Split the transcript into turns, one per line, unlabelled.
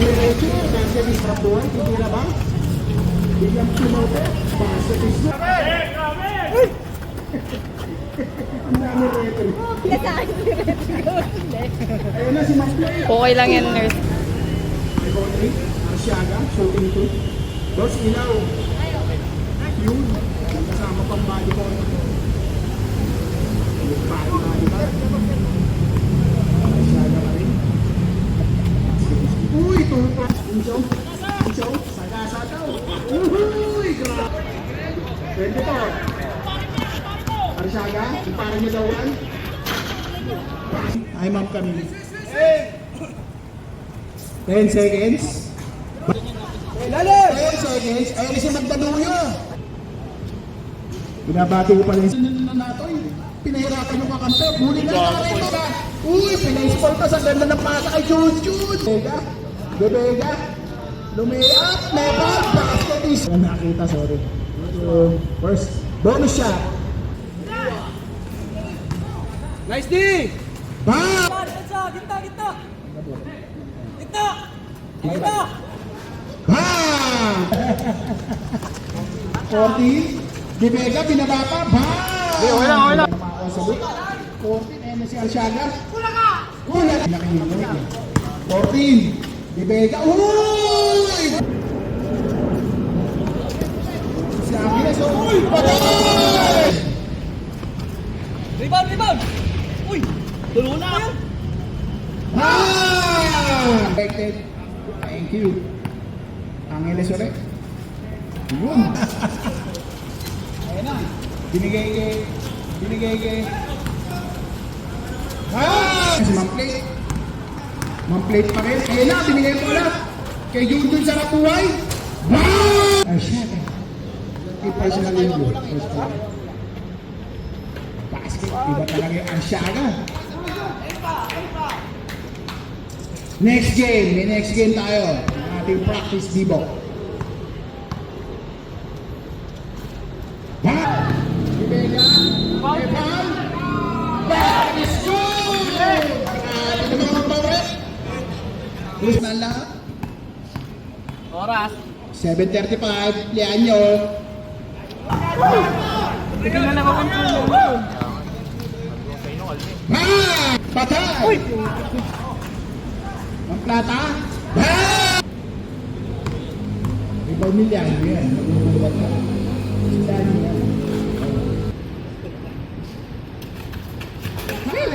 diretso, basket is from Buhay, titira ba? William Chimote, basket is from ang dami referee. Ayun na si Maplay.
Okay lang yan, nurse.
Iconic, Arsiaga, shooting 2. Dos Ilaw. Yun, kasama pang body ko. Body ba? Arsiaga pa rin. Uy, tupa. Incho, saga-sagaw. Uy, grabe. Pwede to. Arsiaga, parang niya dawan. Ay, ma'am kami. 10 seconds. 10 seconds. Ayun si Magdaluyo. Binabati ko pala yung natoy. Pinahirapan yung kakampi. Huli na rin ba? Uy, pinaisipol pa sa ganda ng pasa kay Jun. Bebega. Lumayap. Nepal. Basket is. Nakita, sorry. First, bonus shot.
Nice D!
Ba!
Gitna!
Ba! 14. Bebega, binaba pa. Ba!
Okay lang.
14, ayun na si Arsiaga. Kula ka! Nakahihintay. 14. Bebega. Uy! Si Aquiles. Uy! Patay!
Rebound! Uy! Tulo na!
Expected. Thank you. Angeles ulit. Yun. Ayan na. Binigay kay. Si Mamplate. Mamplate pa rin. Ayan na, binigay ko ulit. Kay Jun sa Rapuay. Ay, shit. Personal injury. Basket. Iba talaga yung Arsiaga. Next game. May next game tayo. Ang ating practice debo. Bibega. Nepal. That is good! Ano naman ang power? Gusto na lahat?
Oras!
7:35. Lian nyo.
Tigil na naman ang tulo.
Patay! Uy! Ang plata. Ibaw nila yan. Nagbubulat na. Sila niya.